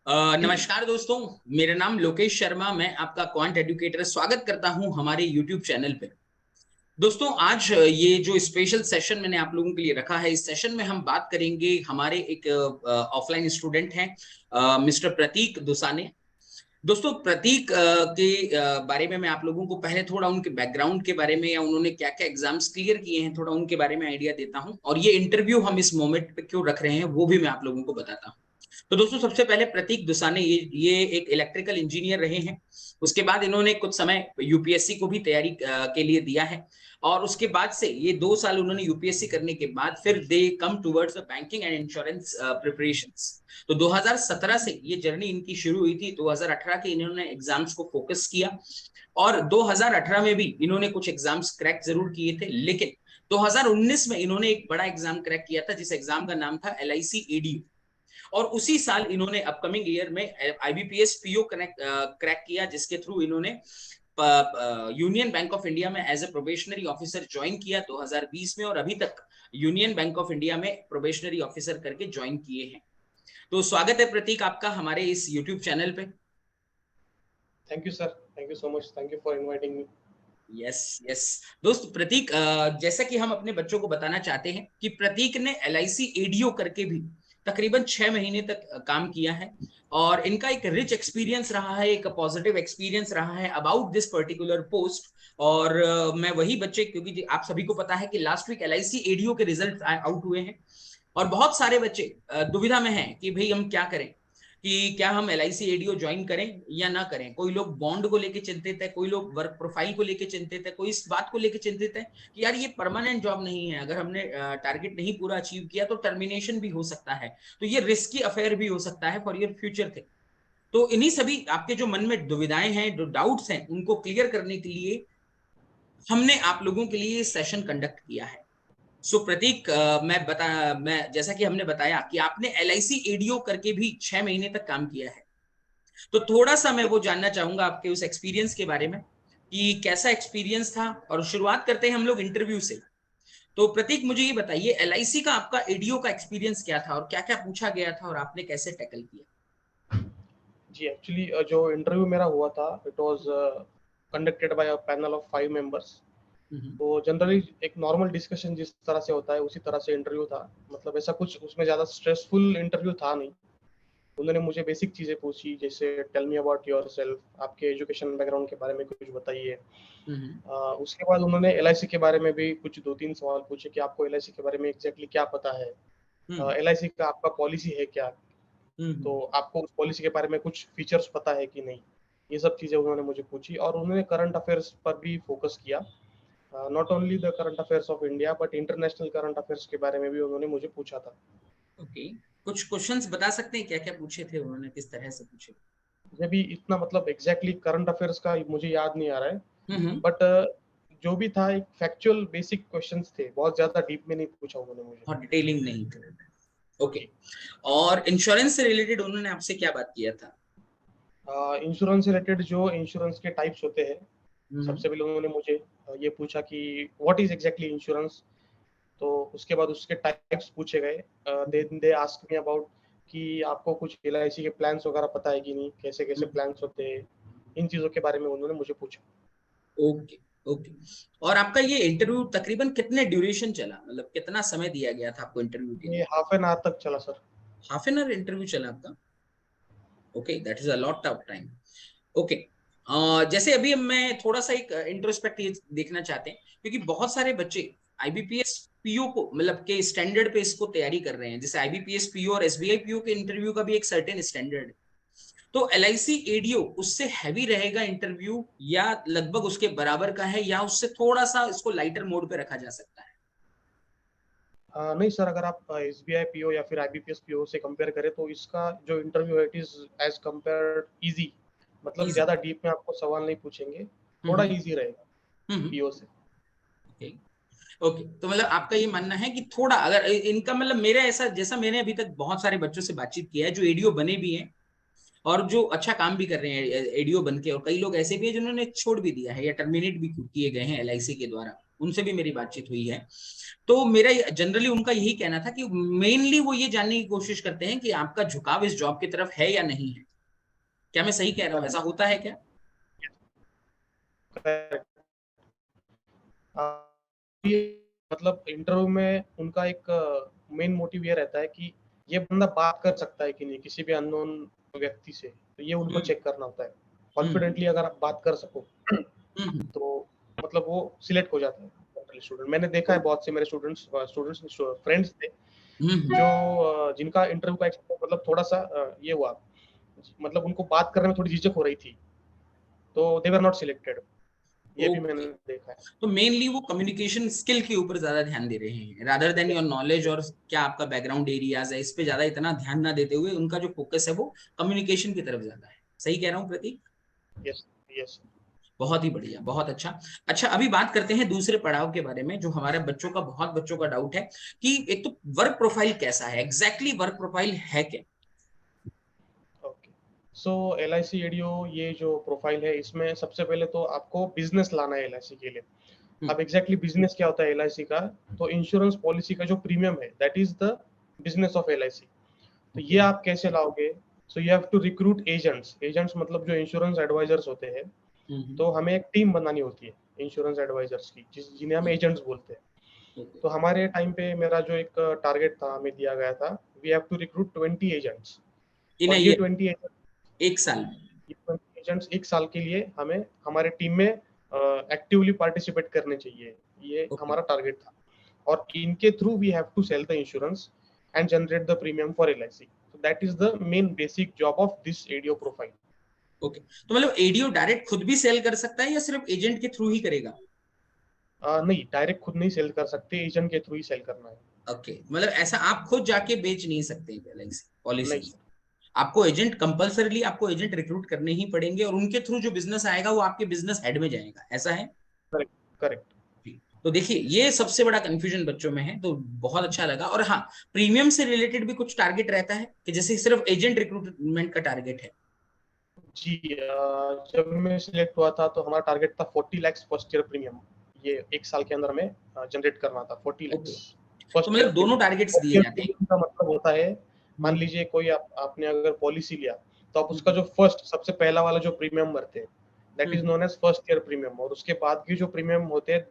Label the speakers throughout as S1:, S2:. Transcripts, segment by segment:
S1: नमस्कार दोस्तों। मेरा नाम लोकेश शर्मा, मैं आपका क्वांट एडुकेटर स्वागत करता हूं हमारे यूट्यूब चैनल पे। दोस्तों, आज ये जो स्पेशल सेशन मैंने आप लोगों के लिए रखा है, इस सेशन में हम बात करेंगे हमारे एक ऑफलाइन स्टूडेंट हैं, मिस्टर प्रतीक दुसाने। दोस्तों, प्रतीक बारे में मैं आप लोगों को पहले थोड़ा उनके बैकग्राउंड के बारे में या उन्होंने क्या क्या एग्जाम्स क्लियर किए हैं, थोड़ा उनके बारे में आइडिया देता हूं, और ये इंटरव्यू हम इस मोमेंट पे क्यों रख रहे हैं वो भी मैं आप लोगों को बताता हूं। तो दोस्तों, सबसे पहले प्रतीक दुसाने ये एक इलेक्ट्रिकल इंजीनियर रहे हैं। उसके बाद इन्होंने कुछ समय यूपीएससी को भी तैयारी के लिए दिया है, और उसके बाद से ये 2 साल उन्होंने यूपीएससी करने के बाद फिर they come towards banking and insurance preparations. तो 2017 से ये जर्नी इनकी शुरू हुई थी। 2018 के इन्होंने एग्जाम्स को फोकस किया, और 2018 में भी इन्होंने कुछ एग्जाम्स क्रैक जरूर किए थे, लेकिन 2019 में इन्होंने एक बड़ा एग्जाम क्रैक किया था, जिस एग्जाम का नाम था LIC ADU। और उसी साल इन्होंने अपकमिंग ईयर में IBPS PO क्रैक किया, जिसके थ्रू इन्होंने यूनियन बैंक ऑफ इंडिया में as a probationary officer join किया 2020 में, और अभी तक यूनियन बैंक ऑफ इंडिया में प्रोबेशनरी ऑफिसर करके ज्वाइन किए हैं। तो स्वागत है प्रतीक आपका हमारे इस यूट्यूब चैनल पे।
S2: Thank you sir, thank you so much, thank you for inviting me.
S1: Yes yes. दोस्त प्रतीक, जैसा कि हम अपने बच्चों को बताना चाहते हैं कि प्रतीक ने LIC ADO करके भी तकरीबन 6 महीने तक काम किया है, और इनका एक रिच एक्सपीरियंस रहा है, एक पॉजिटिव एक्सपीरियंस रहा है अबाउट दिस पर्टिकुलर पोस्ट। और मैं वही बच्चे, क्योंकि आप सभी को पता है कि लास्ट वीक LIC ADO के रिजल्ट आउट हुए हैं, और बहुत सारे बच्चे दुविधा में हैं कि भाई हम क्या करें, कि क्या हम LIC ADO ज्वाइन करें या ना करें। कोई लोग बॉन्ड को लेके चिंतित है, कोई लोग वर्क प्रोफाइल को लेके चिंतित है, कोई इस बात को लेके चिंतित है कि यार ये परमानेंट जॉब नहीं है, अगर हमने टारगेट नहीं पूरा अचीव किया तो टर्मिनेशन भी हो सकता है, तो ये रिस्की अफेयर भी हो सकता है फॉर योर फ्यूचर थिंग। तो इन्हीं सभी आपके जो मन में दुविधाएं हैं, जो डाउट्स हैं, उनको क्लियर करने के लिए हमने आप लोगों के लिए सेशन कंडक्ट किया है। सो प्रतीक, मैं जैसा कि हमने बताया कि आपने LIC ADO करके भी 6 महीने तक काम किया है, तो थोड़ा सा मैं वो जानना चाहूंगा आपके उस एक्सपीरियंस के बारे में कि कैसा एक्सपीरियंस था। और शुरुआत करते हैं हम लोग इंटरव्यू से। तो प्रतीक, मुझे ये बताइए, LIC का आपका ADO का एक्सपीरियंस क्या था, और क्या क्या पूछा गया था, और आपने कैसे टैकल किया?
S2: जी, एक्चुअली जो इंटरव्यू मेरा हुआ था, it was conducted by a panel of 5 members.
S1: Hmm.
S2: तो जनरली एक नॉर्मल डिस्कशन जिस तरह से होता है उसी तरह से इंटरव्यू था। मतलब ऐसा कुछ उसमें ज़्यादा स्ट्रेसफुल इंटरव्यू था नहीं। उन्होंने मुझे बेसिक चीज़ें पूछी, जैसे टेल मी अबाउट योरसेल्फ, आपके एजुकेशन बैकग्राउंड के बारे में कुछ बताइए।
S1: हम्म।
S2: उसके बाद उन्होंने LIC के बारे में भी कुछ 2-3 सवाल पूछे कि आपको LIC के बारे में एग्जैक्टली क्या पता है,
S1: हम्म।
S2: LIC का आपका पॉलिसी है क्या, तो
S1: हम्म।
S2: आपको उस पॉलिसी के बारे में कुछ फीचर्स पता है कि नहीं। ये सब चीज़ें उन्होंने मुझे पूछी, और उन्होंने करंट अफेयर्स पर भी फोकस किया। Not only the current affairs of India but international current affairs के बारे में भी उन्होंने मुझे पूछा था।
S1: ओके। कुछ क्वेश्चंस बता सकते हैं क्या क्या पूछे थे उन्होंने, किस तरह से पूछे?
S2: मुझे भी इतना मतलब एग्जैक्टली करंट अफेयर्स का मुझे याद नहीं आ रहा है,
S1: हम्म।
S2: बट जो भी था एक फैक्चुअल बेसिक क्वेश्चंस थे, बहुत ज्यादा डीप में नहीं पूछा उन्होंने मुझे।
S1: और डिटेलिंग नहीं थे। ओके।
S2: जी।
S1: और इंश्योरेंस से रिलेटेड उन्होंने आपसे क्या बात किया था?
S2: इंश्योरेंस से रिलेटेड जो इंश्योरेंस के टाइप्स होते हैं,
S1: हम्म।
S2: सबसे पहले उन्होंने मुझे ये पूछा कि व्हाट इज एग्जैक्टली इंश्योरेंस। तो उसके बाद उसके टाइप्स पूछे गए। Then they ask me about कि आपको कुछ LIC के प्लान्स वगैरह पता है कि नहीं, कैसे कैसे प्लान्स होते हैं। इन चीज़ों के बारे में उन्होंने मुझे पूछा।
S1: ओके। ओके। और आपका ये इंटरव्यू तकरीबन कितने ड्यूरेशन चला, मतलब कितना समय दिया गया था आपको इंटरव्यू के
S2: ये
S1: लिए?
S2: हाफ एन आवर तक चला sir.
S1: Half an hour interview चला आपका? Okay, that is a lot of time. Okay. जैसे अभी मैं थोड़ा सा एक इंट्रोस्पेक्ट देखना चाहते हैं, क्योंकि बहुत सारे बच्चे IBPS PO को मतलब के स्टैंडर्ड पे इसको तैयारी कर रहे हैं। जैसे IBPS PO और SBI PO के इंटरव्यू का भी एक सर्टेन स्टैंडर्ड है। तो LIC ADO उससे हैवी रहेगा इंटरव्यू, या लगभग उसके बराबर का है, या उससे थोड़ा सा इसको लाइटर मोड पे रखा जा सकता है?
S2: नहीं सर, अगर आप SBI PO या फिर IBPS PO से कंपेयर करें तो इसका जो इंटरव्यू है it is as compare easy. मतलब
S1: इजी।
S2: ज़्यादा डीप में आपको सवाल नहीं पूछेंगे, थोड़ा
S1: हम्म।
S2: इजी रहेगा
S1: हम्म।
S2: PO से।
S1: ओके। ओके, तो मतलब आपका ये मानना है कि थोड़ा अगर इनका मतलब, मेरा ऐसा जैसा मैंने अभी तक बहुत सारे बच्चों से बातचीत किया है जो एडीओ बने भी हैं और जो अच्छा काम भी कर रहे हैं एडीओ बन के, और कई लोग ऐसे भी हैं जिन्होंने छोड़ भी दिया है या टर्मिनेट भी किए गए हैं LIC के द्वारा। उनसे भी मेरी बातचीत हुई है। तो मेरा जनरली उनका यही कहना था कि मेनली वो ये जानने की कोशिश करते हैं कि आपका झुकाव इस जॉब की तरफ है या नहीं है। क्या मैं सही कह रहा हूँ, ऐसा होता है क्या?
S2: Correct. ये मतलब इंटरव्यू में उनका एक मेन मोटिव ये रहता है कि ये बंदा बात कर सकता है कि नहीं किसी भी अननोन व्यक्ति से, तो ये उनको
S1: हम्म
S2: चेक करना होता है।
S1: हम्म
S2: कॉन्फिडेंटली अगर आप बात कर सको
S1: हम्म
S2: तो मतलब वो सिलेक्ट हो जाता है स्टूडेंट। मैंने देखा है बहुत से मेरे स्टूडेंट्स फ्रेंड्स थे
S1: हम्म
S2: जो जिनका इंटरव्यू का मतलब थोड़ा सा ये हुआ, मतलब उनको बात करने में थोड़ी झिझक हो रही थी, तो दे वर नॉट सिलेक्टेड। ये भी मैंने
S1: ओके।
S2: देखा है।
S1: तो मेनली वो कम्युनिकेशन स्किल के ऊपर ज्यादा ध्यान दे रहे हैं रादर देन योर नॉलेज और क्या आपका बैकग्राउंड एरियाज है, इस पे ज्यादा इतना ध्यान ना देते हुए उनका जो फोकस है वो कम्युनिकेशन की तरफ ज्यादा है। सही कह रहा हूँ प्रतीक?
S2: Yes yes.
S1: बहुत ही बढ़िया, बहुत अच्छा। अच्छा, अभी बात करते हैं दूसरे पड़ाव के बारे में जो हमारे बच्चों का, बहुत बच्चों का डाउट है कि एक तो वर्क प्रोफाइल कैसा है, एग्जैक्टली वर्क प्रोफाइल है क्या?
S2: ओके, सो LIC एडीओ ये जो प्रोफाइल है इसमें सबसे पहले तो आपको बिजनेस लाना है LIC के लिए। अब एग्जैक्टली बिजनेस क्या होता है LIC का? तो इंश्योरेंस पॉलिसी का जो प्रीमियम है that is the business of LIC। तो ये
S1: ओके।
S2: आप कैसे लाओगे? So you have to recruit agents. Agents मतलब जो इंश्योरेंस एडवाइजर्स होते हैं। तो हमें एक टीम बनानी होती है इंश्योरेंस एडवाइजर्स की, जिन्हें हम एजेंट्स बोलते हैं।
S1: ओके।
S2: तो हमारे टाइम पे मेरा जो एक टारगेट था हमें दिया गया था, we have to recruit 20 agents.
S1: इन
S2: और ये
S1: ये
S2: 20
S1: एक साल में?
S2: एजेंट्स एक साल के लिए हमें हमारे टीम में एक्टिवली पार्टिसिपेट करने चाहिए, ये
S1: ओके।
S2: हमारा टारगेट था। और इनके through we have to sell the insurance and generate the premium for LIC। so that is the main basic job of this ADO profile.
S1: Okay, तो मतलब एडीओ डायरेक्ट खुद भी सेल कर सकता है या सिर्फ एजेंट के थ्रू ही करेगा?
S2: नहीं, डायरेक्ट खुद नहीं सेल कर सकते, एजेंट के थ्रू ही सेल करना है।
S1: ओके, मतलब ऐसा आप खुद जाके बेच नहीं सकते एलआईसी
S2: नहीं
S1: पॉलिसीज?
S2: सर।
S1: आपको एजेंट कंपलसरीली, आपको एजेंट रिक्रूट करने ही पड़ेंगे और उनके थ्रू जो बिजनेस आएगा वो आपके बिजनेस हेड में जाएगा, ऐसा है?
S2: Correct correct.
S1: तो देखिए, ये सबसे बड़ा कंफ्यूजन बच्चों में है, तो बहुत अच्छा लगा। और हाँ, प्रीमियम से रिलेटेड भी कुछ टारगेट रहता है कि जैसे सिर्फ एजेंट रिक्रूटमेंट का टारगेट है?
S2: जी, जब मैं सिलेक्ट हुआ था तो हमारा टारगेट था 40 लाख फर्स्ट ईयर प्रीमियम। ये एक साल के अंदर में जनरेट करना था 40 लाख
S1: ओके, तो
S2: फर्स्ट ईयर
S1: मतलब दोनों
S2: प्रीमियम।
S1: टारगेट्स
S2: फर्स्ट
S1: दिए
S2: ईयर
S1: जाते हैं?
S2: प्रीमियम का मतलब होता है, मान
S1: हम्म
S2: लीजिए कोई आपने अगर पॉलिसी लिया, तो आप उसका
S1: हम्म
S2: जो फर्स्ट सबसे पहला वाला जो प्रीमियम भरते हैं that is
S1: hmm.
S2: Known as first year premium. और उसके बाद की जो प्रीमियम होते हैं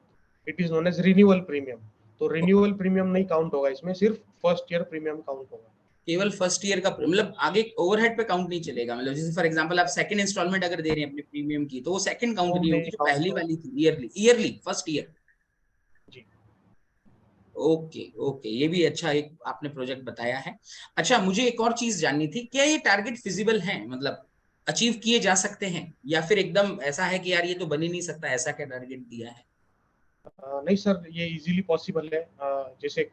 S2: it is known as renewal premium. तो रिन्यूअल प्रीमियम नहीं काउंट होगा इसमें, सिर्फ फर्स्ट ईयर प्रीमियम काउंट होगा।
S1: केवल फर्स्ट ईयर का, मतलब आगे ओवरहेड पे काउंट नहीं चलेगा? मतलब जैसे फॉर एग्जांपल आप सेकंड इंस्टॉलमेंट अगर दे रहे हैं अपने प्रीमियम की, तो वो सेकंड काउंट
S2: वो
S1: नहीं
S2: नहीं
S1: होगी जो
S2: काउंट
S1: पहली
S2: होगा।
S1: वाली थी, ईयरली ईयरली फर्स्ट ईयर।
S2: जी।
S1: ओके ओके, ये भी अच्छा एक आपने प्रोजेक्ट बताया है। अच्छा, मुझे एक और चीज जाननी थी, क्या ये टारगेट फिजिबल है, मतलब अचीव किए जा सकते हैं, या फिर एकदम ऐसा है कि यार ये तो बन ही नहीं सकता, ऐसा क्या टारगेट दिया है?
S2: नहीं सर, ये इजीली पॉसिबल है। जैसे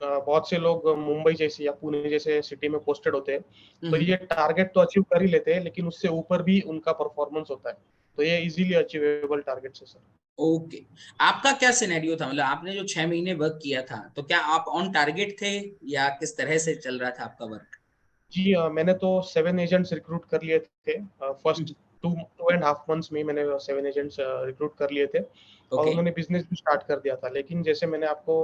S2: बहुत से लोग मुंबई जैसे या पुणे जैसे सिटी में पोस्टेड होते हैं, तो
S1: हम्म।
S2: ये टारगेट तो अचीव कर ही लेते हैं, लेकिन उससे ऊपर भी उनका परफॉर्मेंस होता है। तो ये इजीली अचीवेबल टारगेट है सर।
S1: ओके, आपका क्या सिनेरियो था, मतलब आपने जो 6 महीने वर्क किया था, तो क्या आप ऑन टारगेट थे या किस तरह से चल रहा था आपका वर्क?
S2: जी, मैंने तो 7 एजेंट्स रिक्रूट कर लिए थे। फर्स्ट
S1: हम्म।
S2: 2.5 मंथ्स में ही मैंने 7 एजेंट्स रिक्रूट कर लिए थे, और
S1: ओके।
S2: उन्होंने बिजनेस भी स्टार्ट कर दिया था। लेकिन जैसे मैंने आपको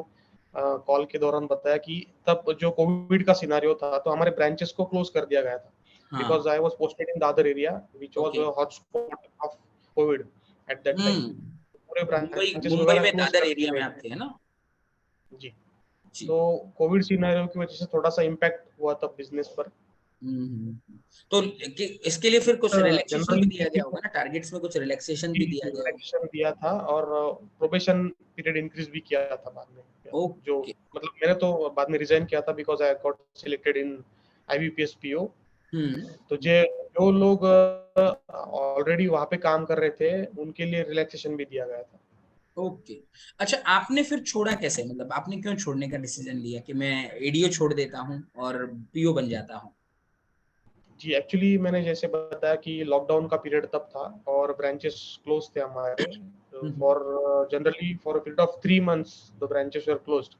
S2: कॉल के दौरान बताया कि तब जो कोविड का सिनारियो था, तो हमारे ब्रांचेस को क्लोज कर दिया गया था,
S1: हाँ।
S2: Because I was posted in the other area which was
S1: okay.
S2: A hotspot of COVID at that time.
S1: Hmm.
S2: पूरे
S1: मुंबई
S2: ब्रांचेस
S1: मुंबई
S2: वगैरह
S1: में
S2: क्लोज
S1: दादर
S2: कर
S1: एरिया
S2: दिए
S1: में
S2: गए
S1: आप थे, है ना?
S2: थे। जी।
S1: जी।
S2: तो कोविड सिनेरियो की वजह से थोड़ा सा इम्पैक्ट हुआ था बिजनेस पर।
S1: तो इसके लिए फिर कुछ रिलैक्सेशन भी दिया गया
S2: जनरली
S1: होगा ना, टारगेट्स में कुछ रिलैक्सेशन भी दिया गया होगा?
S2: रिलैक्सेशन दिया था, और प्रोबेशन पीरियड इंक्रीज भी किया था बाद में। जो
S1: ओके।
S2: मतलब मैंने तो बाद में रिजाइन किया था because I got selected in IBPS PO।
S1: हम्म।
S2: तो जे जो लोग ऑलरेडी वहां पे काम कर रहे थे उनके लिए रिलैक्सेशन भी दिया गया था।
S1: ओके। अच्छा, आपने फिर छोड़ा कैसे, मतलब आपने क्यों छोड़ने का डिसीजन लिया कि मैं एडीओ छोड़ देता हूँ और पीओ बन जाता हूँ?
S2: जी, एक्चुअली मैंने जैसे बताया कि लॉकडाउन का पीरियड तब था और ब्रांचेस क्लोज थे हमारे।
S1: Hmm
S2: for generally for a period of 3 months the branches were closed.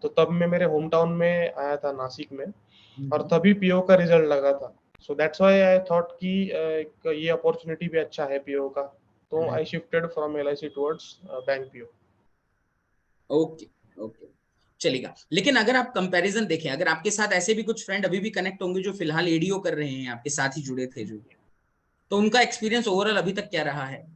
S2: तो तब मैं मेरे होम टाउन में आया था, नासिक में, और
S1: हम्म।
S2: तभी PO का रिजल्ट लगा था। So that's why I thought कि एक ये अपॉर्चुनिटी भी अच्छा है PO का। तो I shifted from LIC towards bank PO।
S1: Okay okay, चलेगा। लेकिन अगर आप कंपैरिजन देखें, अगर आपके साथ ऐसे भी कुछ फ्रेंड अभी भी कनेक्ट होंगे जो फिलहाल एडीओ कर रहे हैं, आपके साथ ही जुड़े थे जो, तो उनका एक्सपीरियंस ओवरऑल अभी तक क्या रहा है?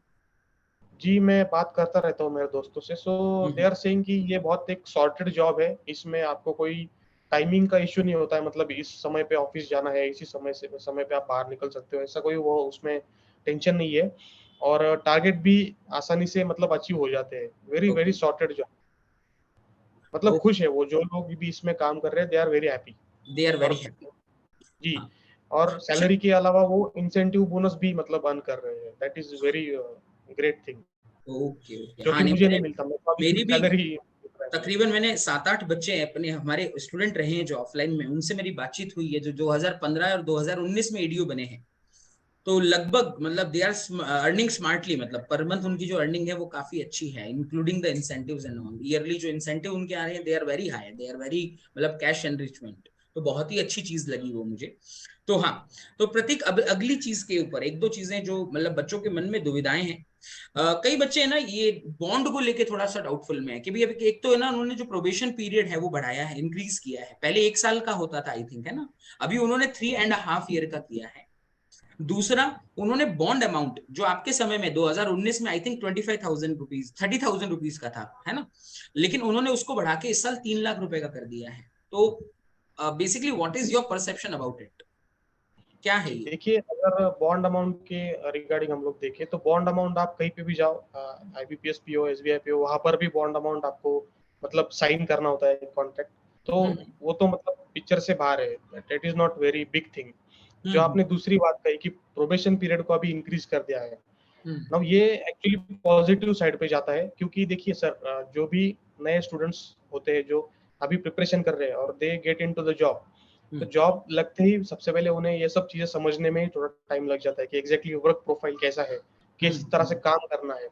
S2: जी, मैं बात करता रहता हूँ मेरे दोस्तों से, सो दे
S1: हम्म,
S2: आर सेइंग कि ये बहुत एक सॉर्टेड जॉब है, इसमें आपको कोई टाइमिंग का इश्यू नहीं होता है, मतलब इस समय पे ऑफिस जाना है, इसी समय पे आप बाहर निकल सकते हो, ऐसा कोई वो उसमें टेंशन नहीं है। और टारगेट भी आसानी से मतलब अचीव हो जाते हैं, very very
S1: okay
S2: sorted job. मतलब
S1: ओके,
S2: खुश है वो जो लोग भी इसमें काम कर रहे हैं, they are very happy.
S1: They are
S2: और
S1: वेरी हैप्पी।
S2: जी,
S1: हाँ,
S2: और
S1: अच्छा,
S2: सैलरी के अलावा वो इंसेंटिव बोनस भी मतलब अर्न कर रहे हैं, that is very great thing,
S1: okay okay,
S2: जो
S1: हाँ
S2: कि
S1: नहीं,
S2: मुझे नहीं मिलता, मैं तो अभी
S1: मेरी भी
S2: सैलरी।
S1: तकरीबन, मैंने 7-8 बच्चे अपने हमारे स्टूडेंट रहे हैं जो ऑफलाइन में, उनसे मेरी बातचीत हुई है जो 2015 और 2019 में एडीओ बने हैं। तो लगभग मतलब दे आर अर्निंग स्मार्टली, मतलब पर मंथ उनकी जो अर्निंग है वो काफी अच्छी है, including the incentives and all. Yearly जो इंसेंटिव उनके आ रहे हैं, they are very high, they are very मतलब कैश एनरिचमेंट। तो बहुत ही अच्छी चीज लगी वो मुझे। तो हाँ, तो प्रतीक, अब अगली चीज के ऊपर एक दो चीजें जो मतलब बच्चों के मन में दुविधाएं हैं। कई बच्चे है ना, ये बॉन्ड को लेके थोड़ा सा डाउटफुल में है कि भाई अभी एक तो है ना, उन्होंने जो प्रोबेशन पीरियड है वो बढ़ाया है, इंक्रीज किया है। पहले 1 साल का होता था आई थिंक, है ना? अभी उन्होंने 3.5 ईयर का किया है। दूसरा, उन्होंने बॉन्ड अमाउंट जो आपके समय में 2019 में आई थिंक 25,000 रुपीज 30,000 रुपीज का था, है ना? लेकिन उन्होंने उसको बढ़ा के इस साल 3 लाख रुपए का कर दिया है। तो basically what is your perception about it? क्या है
S2: जी,
S1: ये?
S2: देखिए, अगर बॉन्ड अमाउंट के रिगार्डिंग हम लोग देखें, तो बॉन्ड अमाउंट आप कहीं पे भी जाओ, आईबीपीएस पीओ, एसबीआई पीओ, वहां पर भी बॉन्ड अमाउंट आपको मतलब साइन करना होता है कॉन्ट्रैक्ट। तो
S1: हम्म
S2: वो तो मतलब पिक्चर से बाहर है, that is not very big thing. जो
S1: हम्म
S2: आपने दूसरी बात कही कि प्रोबेशन पीरियड को अभी इंक्रीज कर दिया है,
S1: हम्म
S2: नाउ ये एक्चुअली पॉजिटिव साइड पे जाता है, क्योंकि देखिए सर, जो भी नए स्टूडेंट्स होते हैं जो अभी प्रिपरेशन कर रहे हैं और they get into the job, तो
S1: हम्म
S2: जॉब लगते ही सबसे पहले उन्हें ये सब चीजें समझने में ही थोड़ा टाइम लग जाता है कि एग्जैक्टली वर्क प्रोफाइल कैसा है, किस तरह से
S1: हम्म
S2: काम करना है।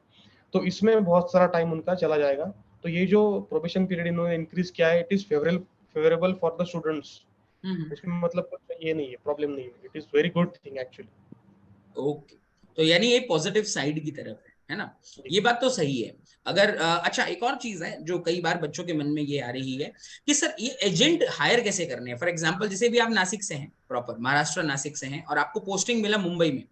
S2: तो इसमें बहुत सारा टाइम उनका चला जाएगा। तो ये जो प्रोबेशन पीरियड इन्होंने इंक्रीज किया है, it is favourable for the students.
S1: Hmm.
S2: इसमें मतलब कुछ ये नहीं है, प्रॉब्लम नहीं है, it is very good thing actually.
S1: Okay, तो यानी ये पॉजिटिव साइड की तरफ है ना? ये बात तो सही है। अगर अच्छा, एक और चीज है जो कई बार बच्चों के मन में ये आ रही है कि सर ये एजेंट हायर कैसे करने हैं। फॉर एग्जांपल, जैसे भी आप नासिक से हैं, प्रॉपर महाराष्ट्र नासिक से हैं, और आपको पोस्टिंग मिला मुंबई में,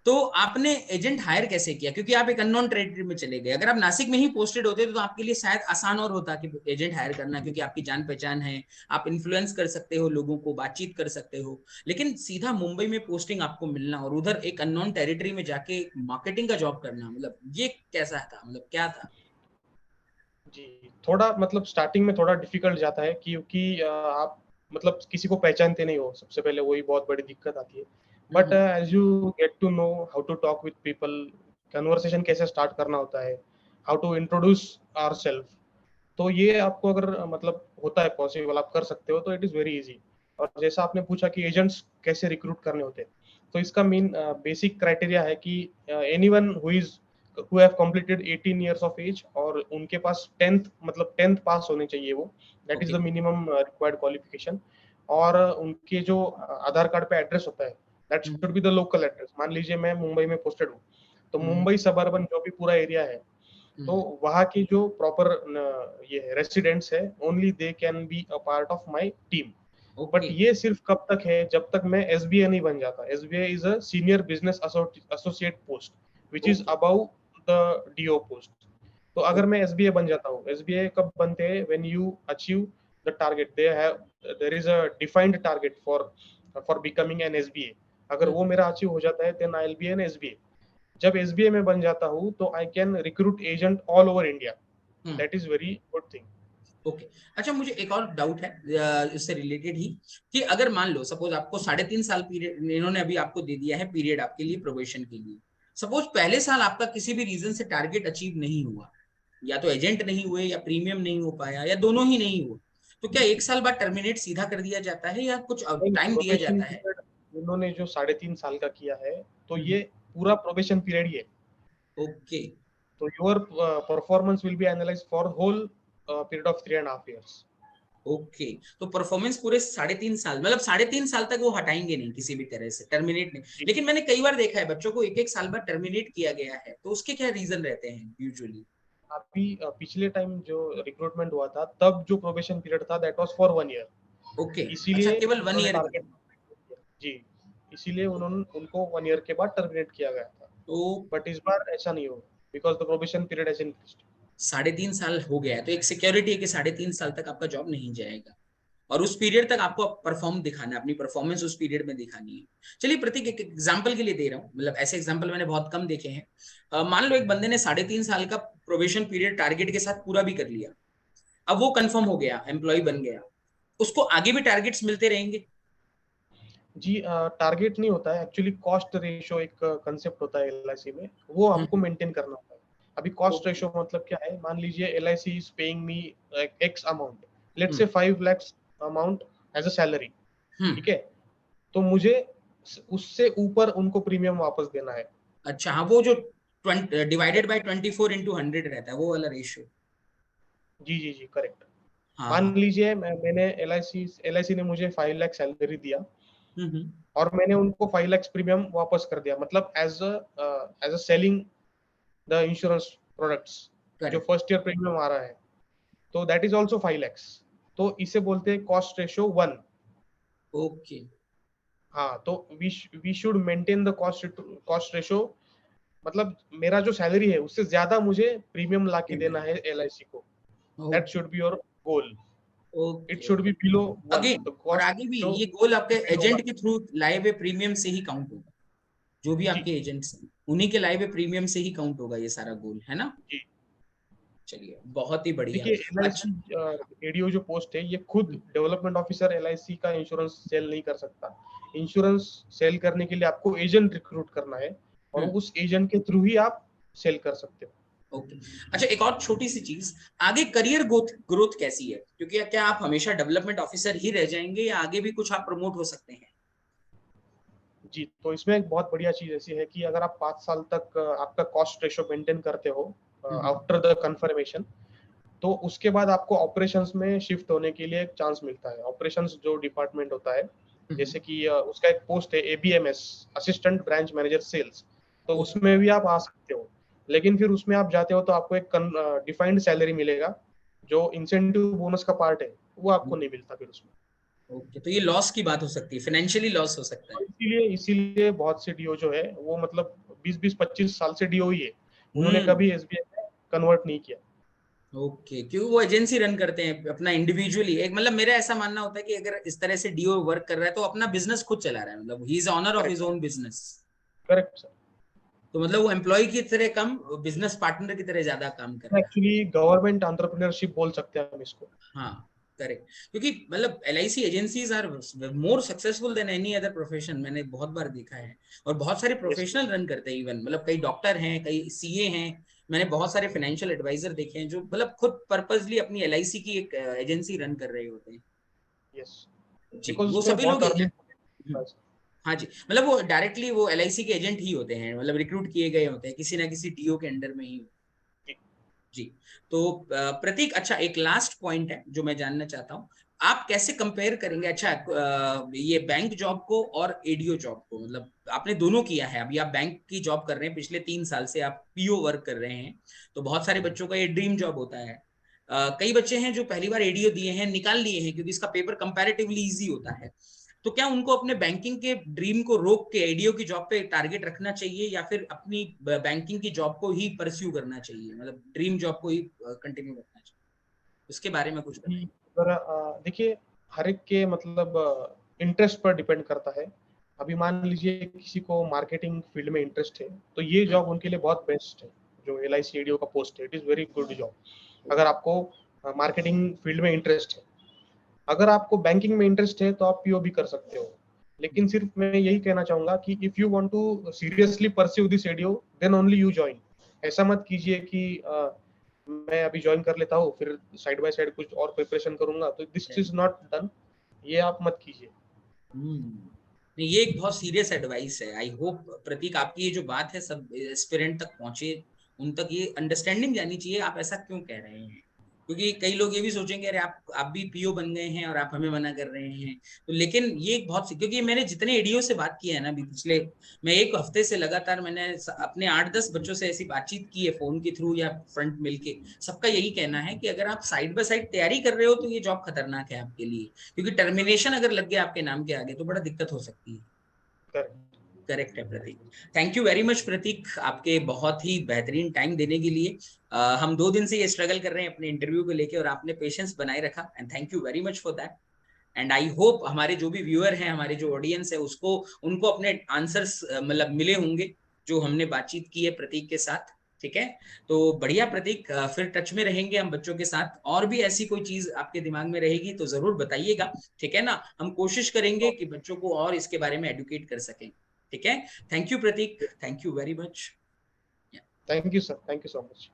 S1: तो आपने एजेंट हायर कैसे किया? क्योंकि आप एक अननोन टेरिटरी में चले गए। अगर आप नासिक में ही पोस्टेड होते तो आपके लिए शायद आसान और होता कि एजेंट हायर करना, क्योंकि आपकी जान पहचान है, आप इन्फ्लुएंस कर सकते हो लोगों को, बातचीत कर सकते हो। लेकिन सीधा मुंबई में पोस्टिंग आपको मिलना और उधर एक अननोन टेरिटरी में जाके मार्केटिंग का जॉब करना, मतलब ये कैसा था, मतलब क्या था?
S2: जी, थोड़ा मतलब स्टार्टिंग में थोड़ा डिफिकल्ट जाता है, क्योंकि आप मतलब किसी को पहचानते नहीं हो, सबसे पहले वही बहुत बड़ी दिक्कत आती है। But
S1: hmm
S2: as you get to know how to talk with people, conversation कैसे स्टार्ट करना होता है, हाउ टू इंट्रोड्यूस आवरसेल्फ, तो ये आपको अगर मतलब होता है पॉसिबल, आप कर सकते हो, तो इट इज वेरी इजी। और जैसा आपने पूछा कि एजेंट्स कैसे रिक्रूट करने होते हैं, तो इसका मेन बेसिक क्राइटेरिया है कि anyone who have completed 18 years of age, और उनके पास 10th मतलब 10th पास होने चाहिए वो, that is
S1: okay
S2: the minimum required qualification. और उनके जो आधार कार्ड पे एड्रेस होता है, that
S1: hmm
S2: should be the local address. मान लीजिए मैं मुंबई में पोस्टेड हूँ, तो
S1: हम्म
S2: मुंबई सब अर्बन जो भी पूरा एरिया है, तो
S1: हम्म,
S2: वहाँ की जो प्रॉपर ये रेसिडेंट्स है, only they can be a part of my team. But
S1: okay
S2: ये सिर्फ कब तक है, जब तक मैं एसबीए नहीं बन जाता। SBA is a senior business associate post which is
S1: okay
S2: above the DO post. तो अगर
S1: ओके
S2: मैं एसबीए बन जाता हूँ, एसबीए कब बनते हैं, when you achieve the target, they have there is a defined target for becoming an SBA. अगर वो मेरा अचीव हो जाता है, then I will be an SBA. जब एसबीए में बन जाता हूँ, तो I can recruit agent all over India,
S1: hmm
S2: that is very good thing.
S1: Okay. अच्छा, मुझे एक और डाउट है इससे रिलेटेड ही, कि अगर मान लो सपोज आपको 3.5 साल पीरियड इन्होंने अभी आपको दे दिया है, पीरियड आपके लिए प्रोबेशन के लिए। सपोज पहले साल आपका किसी भी रीजन से टारगेट अचीव नहीं हुआ, या तो एजेंट नहीं हुए या प्रीमियम नहीं हो पाया या दोनों ही नहीं हुआ, तो क्या 1 साल बाद टर्मिनेट सीधा कर दिया जाता है या कुछ टाइम दिया
S2: प्रोबेशन
S1: जाता है?
S2: पीरियड उन्होंने जो 3.5 साल का किया है, तो
S1: हम्म,
S2: ये पूरा प्रोबेशन पीरियड ही है।
S1: ओके
S2: तो your performance will be analyse for whole period of 3.5 years।
S1: Okay. तो परफॉर्मेंस पूरे 3.5 साल, मतलब 3.5 साल तक वो हटाएंगे नहीं किसी भी तरह से, टर्मिनेट नहीं।
S2: जी,
S1: लेकिन मैंने कई बार देखा है बच्चों को 1-1 साल बाद टर्मिनेट किया गया है, तो उसके क्या रीजन रहते हैं यूजुअली?
S2: अभी पिछले टाइम जो रिक्रूटमेंट हुआ था तब जो प्रोबेशन पीरियड था that was for 1 year,
S1: okay, अच्छा
S2: इसीलिए
S1: केवल वन
S2: उन्होंने
S1: ईयर का
S2: टारगेट
S1: था।
S2: जी, इसीलिए उन्होंने उनको 1 ईयर के बाद टर्मिनेट किया गया था।
S1: तो
S2: बट इस बार ऐसा नहीं होगा because the probation period has increased.
S1: 3.5 साल हो गया है, तो एक सिक्योरिटी है कि 3.5 साल तक आपका जॉब नहीं जाएगा, और उस पीरियड तक आपको परफॉर्म दिखाना है, अपनी परफॉर्मेंस उस पीरियड में दिखानी है। चलिए प्रतीक, एक एग्जांपल के लिए दे रहा हूँ, मतलब ऐसे एग्जांपल मैंने बहुत कम देखे हैं। मान लो एक बंदे ने 3.5 साल का प्रोबेशन पीरियड टारगेट के साथ पूरा भी कर लिया, अब वो कंफर्म हो गया, एम्प्लॉय बन गया, उसको आगे भी टारगेट्स मिलते रहेंगे?
S2: जी, टारगेट नहीं होता है एक्चुअली, कॉस्ट रेशियो एक कंसेप्ट होता है एलआईसी में, वो आपको मेंटेन करना होता है। अभी कॉस्ट
S1: ओके।
S2: रेशियो मतलब क्या है, मान लीजिए LIC is paying me X amount, let's
S1: hmm
S2: say 5 lakh amount as a salary,
S1: hmm.
S2: ठीक है, तो मुझे उससे ऊपर उनको प्रीमियम वापस देना है।
S1: अच्छा हाँ, वो जो डिवाइडेड बाय 24/100 रहता है, वो वाला रेशियो।
S2: जी जी जी, करेक्ट।
S1: हाँ
S2: मान
S1: हाँ।
S2: लीजिए मैंने एलआईसी ने मुझे 5 लाख सैलरी दिया
S1: हम्म।
S2: और मैंने उनको 5 लाख प्रीमियम वापस कर दिया, मतलब as a selling the insurance products, जो
S1: करेक्ट।
S2: फर्स्ट ईयर प्रीमियम आ रहा है, तो दैट इज ऑल्सो 5 lakhs। तो इसे बोलते हैं कॉस्ट रेशियो 1।
S1: ओके।
S2: हाँ, तो we should maintain the cost ratio, मतलब मेरा जो सैलरी है उससे ज्यादा मुझे प्रीमियम ला के देना है एलआईसी को। That
S1: okay
S2: should be your goal. It
S1: okay.
S2: Should be below 1,
S1: again,
S2: the
S1: और
S2: कॉस्ट
S1: आगे भी
S2: रेशियो
S1: ये गोल आपके
S2: बिलो
S1: एजेंट
S2: 1।
S1: के थ्रू लाए हुए प्रीमियम से ही काउंट होगा, जो भी
S2: जी
S1: आपके एजेंट्स हैं उन्हीं के लाए हुए प्रीमियम से ही काउंट होगा ये सारा गोल, है ना?
S2: जी।
S1: चलिए बहुत ही बढ़िया।
S2: देखिए,
S1: अच्छा।
S2: एलआईसी एडीओ जो पोस्ट है, ये खुद डेवलपमेंट ऑफिसर एलआईसी का इंश्योरेंस सेल नहीं कर सकता। इंश्योरेंस सेल करने के लिए आपको एजेंट रिक्रूट करना है और
S1: हम्म।
S2: उस एजेंट के थ्रू ही आप सेल कर सकते हो।
S1: ओके। अच्छा, एक और छोटी सी चीज, आगे करियर ग्रोथ ग्रोथ कैसी है, क्योंकि क्या आप हमेशा डेवलपमेंट ऑफिसर ही रह जाएंगे या आगे भी कुछ आप प्रमोट हो सकते हैं?
S2: जी, तो इसमें एक बहुत बढ़िया चीज ऐसी है कि अगर आप 5 साल तक आपका कॉस्ट रेशो मेंटेन करते हो
S1: हम्म
S2: आफ्टर द कंफर्मेशन, तो उसके बाद आपको ऑपरेशंस में शिफ्ट होने के लिए एक चांस मिलता है। ऑपरेशंस जो डिपार्टमेंट होता है,
S1: हम्म।
S2: जैसे कि उसका एक पोस्ट है एबीएमएस, असिस्टेंट ब्रांच मैनेजर सेल्स, तो
S1: ओके।
S2: उसमें भी आप आ सकते हो। लेकिन फिर उसमें आप जाते हो तो आपको एक डिफाइंड सैलरी मिलेगा, जो इंसेंटिव बोनस का पार्ट है वो आपको नहीं मिलता फिर उसमें।
S1: ओके, तो ये लॉस की बात हो सकती है, फाइनेंशियली लॉस हो सकता
S2: और
S1: है।
S2: इसीलिए इसीलिए बहुत से डीओ जो है वो मतलब 20-20-25 साल से डीओ ही है, उन्होंने
S1: हम्म।
S2: कभी एसबीआई में कन्वर्ट नहीं किया।
S1: ओके, क्योंकि वो एजेंसी रन करते हैं अपना इंडिविजुअली, एक मतलब मेरा ऐसा मानना होता है कि अगर इस तरह से डीओ वर्क कर रहा है तो अपना बिजनेस खुद चला रहा है, मतलब he is owner of his
S2: correct,
S1: own business.
S2: Correct sir.
S1: तो मतलब वो एम्प्लॉय की तरह कम, बिजनेस पार्टनर की तरह ज्यादा काम कर रहा है।
S2: एक्चुअली गवर्नमेंट एंटरप्रेन्योरशिप बोल सकते हैं हम इसको।
S1: हाँ करेक्ट, क्योंकि मतलब LIC agencies are more successful than any other profession, मैंने बहुत बार देखा है। और बहुत सारे
S2: यस।
S1: प्रोफेशनल रन करते हैं, इवन मतलब कई डॉक्टर हैं, कई CA हैं, मैंने बहुत सारे फाइनेंशियल एडवाइजर देखे हैं जो मतलब खुद पर्पसली अपनी LIC की एक एजेंसी रन कर रहे होते हैं।
S2: यस,
S1: जी,
S2: बिकॉज
S1: वो
S2: उसमें
S1: सभी लोग
S2: बहुत अर्निंग
S1: हम्म,
S2: होता है।
S1: हाँ जी, मतलब वो डायरेक्टली वो LIC के एजेंट ही होते हैं, मतलब रिक्रूट किए गए होते हैं किसी ना किसी DO के अंडर में ही।
S2: जी
S1: जी। तो प्रतीक, अच्छा एक लास्ट पॉइंट है जो मैं जानना चाहता हूँ, आप कैसे कंपेयर करेंगे, अच्छा ये बैंक जॉब को और ADO जॉब को, मतलब आपने दोनों किया है, अभी आप बैंक की जॉब कर रहे हैं, पिछले 3 साल से आप PO वर्क कर रहे हैं, तो बहुत सारे बच्चों का ये ड्रीम जॉब होता है। कई बच्चे हैं जो पहली बार ADO दिए हैं, निकाल लिए हैं क्योंकि इसका पेपर कंपैरेटिवली इजी होता है, तो क्या उनको अपने बैंकिंग के ड्रीम को रोक के ADO की जॉब पे टारगेट रखना चाहिए, या फिर अपनी बैंकिंग की जॉब को ही परस्यू करना चाहिए, मतलब ड्रीम जॉब को ही कंटिन्यू रखना चाहिए? उसके बारे में कुछ
S2: जी,
S1: बताइए।
S2: अगर देखिए, हर एक के मतलब इंटरेस्ट पर डिपेंड करता है। अभी मान लीजिए किसी को मार्केटिंग फील्ड में इंटरेस्ट है, तो ये
S1: हम्म।
S2: जॉब उनके लिए बहुत बेस्ट है। जो एलआईसी एडीओ का पोस्ट है, it is very good job अगर आपको मार्केटिंग फील्ड में इंटरेस्ट है। अगर आपको बैंकिंग में इंटरेस्ट है तो आप पीओ भी कर सकते हो। लेकिन सिर्फ मैं यही कहना चाहूंगा कि if you want to seriously pursue this ADO, then only you join. ऐसा मत कीजिए कि मैं अभी ज्वाइन कर लेता हूँ फिर साइड बाय साइड कुछ और प्रिपरेशन करूंगा, तो दिस इज नॉट डन। ये आप मत कीजिए।
S1: नहीं, ये एक बहुत सीरियस एडवाइस है। आई होप प्रतीक आपकी ये जो बात है सब एस्पिरेंट तक पहुंचे, उन तक ये अंडरस्टैंडिंग जानी चाहिए आप ऐसा क्यों कह रहे हैं। क्योंकि कई लोग ये भी सोचेंगे अरे आप भी पीओ बन गए हैं और आप हमें मना कर रहे हैं। तो लेकिन ये एक बहुत, क्योंकि मैंने जितने एडीओ से बात की है ना अभी पिछले, मैं एक हफ्ते से लगातार मैंने अपने 8-10 बच्चों से ऐसी बातचीत की है फोन के थ्रू या फ्रंट मिलके, सबका यही कहना है कि अगर आप साइड बाय साइड तैयारी कर रहे हो तो ये जॉब खतरनाक है आपके लिए, क्योंकि टर्मिनेशन अगर लग गया आपके नाम के आगे तो बड़ा दिक्कत हो सकती है।
S2: करेक्ट।
S1: करेक्ट है प्रतीक। थैंक यू वेरी मच प्रतीक, आपके बहुत ही बेहतरीन टाइम देने के लिए। हम 2 दिन से ये स्ट्रगल कर रहे हैं अपने इंटरव्यू को लेके और आपने पेशेंस बनाए रखा, and thank you very much for that. And I hope हमारे जो भी व्यूअर हैं, हमारे जो ऑडियंस है, उसको उनको अपने आंसर्स मतलब मिले होंगे जो हमने बातचीत की है प्रतीक के साथ। ठीक है, तो बढ़िया प्रतीक, फिर टच में रहेंगे हम बच्चों के साथ, और भी ऐसी कोई चीज आपके दिमाग में रहेगी तो जरूर बताइएगा। ठीक है ना, हम कोशिश करेंगे कि बच्चों को और इसके बारे में एडुकेट कर सकें। ठीक है, thank you Pratik, thank you very much.
S2: Thank you sir, thank you so much.